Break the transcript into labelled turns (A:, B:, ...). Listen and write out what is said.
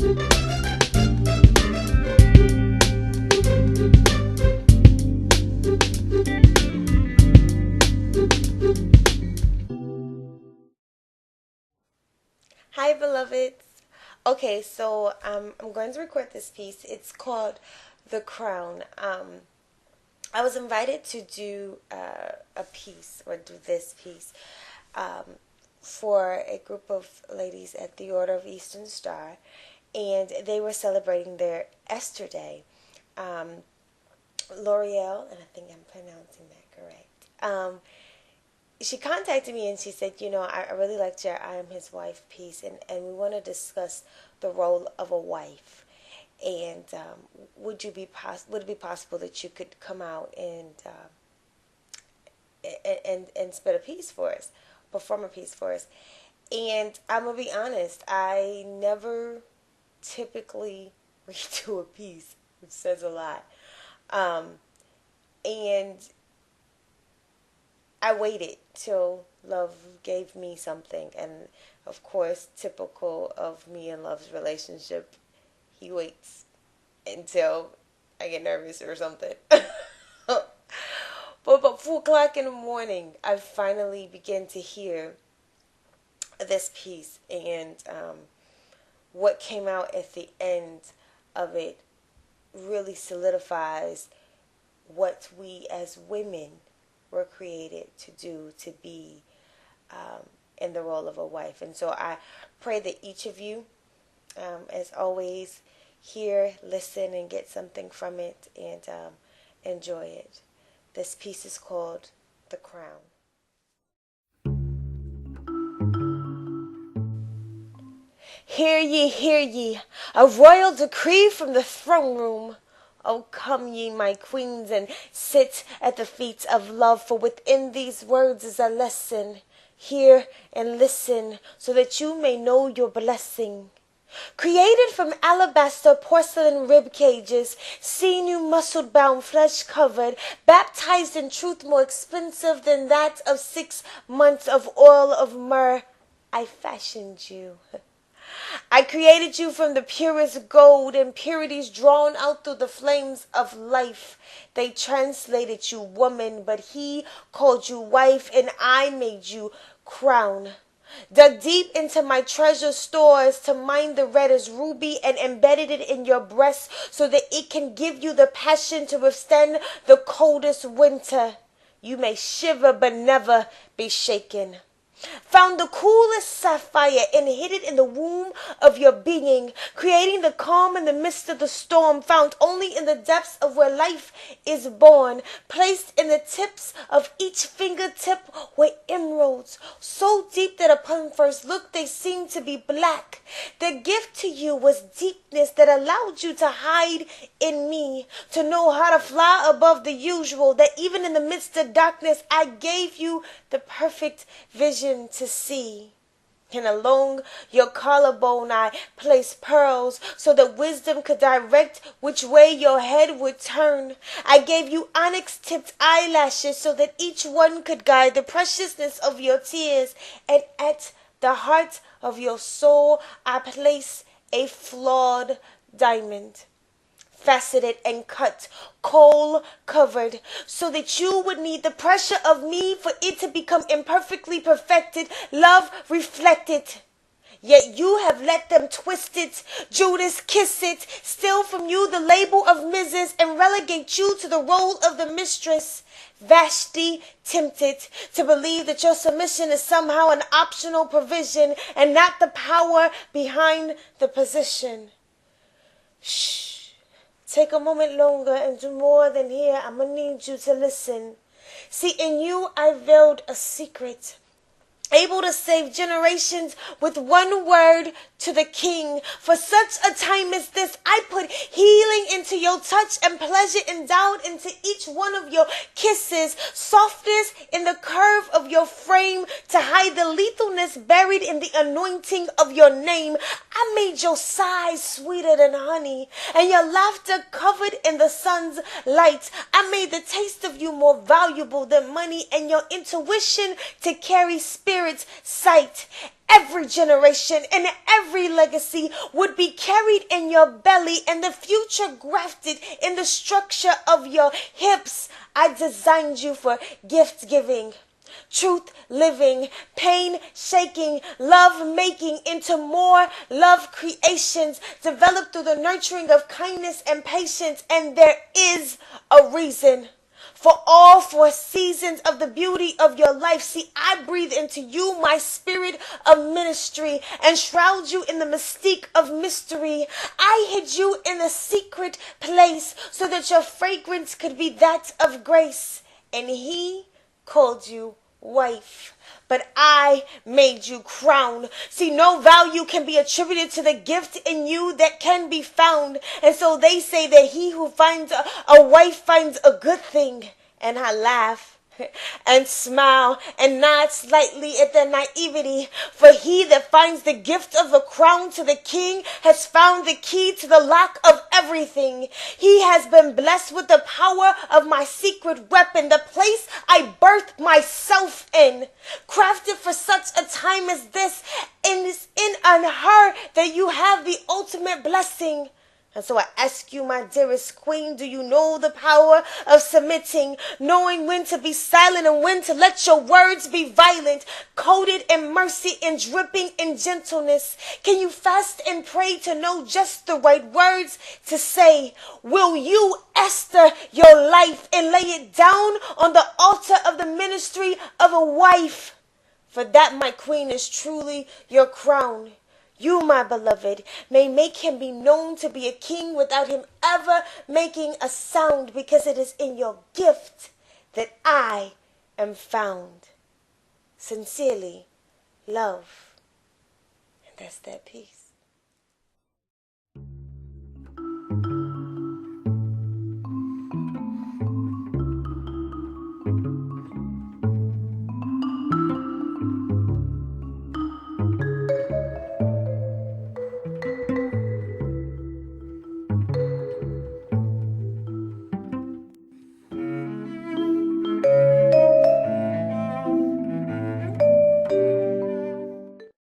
A: Hi, beloveds. Okay, so I'm going to record this piece. It's called The Crown. I was invited to do a piece, or do this piece, um, for a group of ladies at the Order of Eastern Star, and they were celebrating their Esther Day. Um, L'Oreal, and I think I'm pronouncing that correct. She contacted me and she said, I really liked your I Am His Wife piece, and we want to discuss the role of a wife. And would it be possible that you could come out and spit a piece for us, perform a piece for us? And I'm gonna be honest, I never typically redo a piece, which says a lot. Um, and I waited till Love gave me something, and of course, typical of me and Love's relationship, he waits until I get nervous or something. But about 4 o'clock in the morning, I finally begin to hear this piece, and what came out at the end of it really solidifies what we as women were created to do, to be in the role of a wife. And so I pray that each of you, as always, hear, listen, and get something from it, and enjoy it. This piece is called The Crown. Hear ye, a royal decree from the throne room. Oh, come ye, my queens, and sit at the feet of Love, for within these words is a lesson. Hear and listen, so that you may know your blessing. Created from alabaster porcelain rib cages, sinew muscled bound, flesh covered, baptized in truth more expensive than that of 6 months of oil of myrrh, I fashioned you. I created you from the purest gold, impurities drawn out through the flames of life. They translated you woman, but he called you wife, and I made you crown. Dug deep into my treasure stores to mine the reddest ruby and embedded it in your breast so that it can give you the passion to withstand the coldest winter. You may shiver but never be shaken. Found the coolest sapphire and hid it in the womb of your being, creating the calm in the midst of the storm, found only in the depths of where life is born, placed in the tips of each fingertip were emeralds, so deep that upon first look they seemed to be black. The gift to you was deepness that allowed you to hide in me, to know how to fly above the usual, that even in the midst of darkness I gave you the perfect vision to see. And along your collarbone I placed pearls so that wisdom could direct which way your head would turn. I gave you onyx-tipped eyelashes so that each one could guide the preciousness of your tears. And at the heart of your soul I placed a flawed diamond, faceted and cut, coal covered, so that you would need the pressure of me for it to become imperfectly perfected, love reflected. Yet you have let them twist it, Judas kiss it, steal from you the label of Mrs. and relegate you to the role of the mistress. Vashti tempted to believe that your submission is somehow an optional provision and not the power behind the position. Shh. Take a moment longer and do more than hear. I'm gonna need you to listen. See, in you I veiled a secret, able to save generations with one word to the king. For such a time as this, I put healing into your touch and pleasure endowed into each one of your kisses, softness in the curve of your frame to hide the lethalness buried in the anointing of your name. I made your sighs sweeter than honey and your laughter covered in the sun's light. I made the taste of you more valuable than money and your intuition to carry spirit's sight. every generation and every legacy would be carried in your belly and the future grafted in the structure of your hips. I designed you for gift giving, truth living, pain shaking, love making into more love creations developed through the nurturing of kindness and patience. And there is a reason for all 4 seasons of the beauty of your life. See, I breathe into you my spirit of ministry and shroud you in the mystique of mystery. I hid you in a secret place so that your fragrance could be that of grace. And he called you wife, but I made you crown. See, no value can be attributed to the gift in you that can be found. And so they say that he who finds a wife finds a good thing. And I laugh and smile and nod slightly at their naivety. For he that finds the gift of the crown to the king has found the key to the lock of everything. He has been blessed with the power of my secret weapon, the place I birthed myself in, crafted for such a time as this. And it's in her that you have the ultimate blessing. And so I ask you, my dearest queen, do you know the power of submitting, knowing when to be silent and when to let your words be violent, coated in mercy and dripping in gentleness? Can you fast and pray to know just the right words to say? Will you, Esther, your life and lay it down on the altar of the ministry of a wife? For that, my queen, is truly your crown. You, my beloved, may make him be known to be a king without him ever making a sound, because it is in your gift that I am found. Sincerely, love. And that's that piece.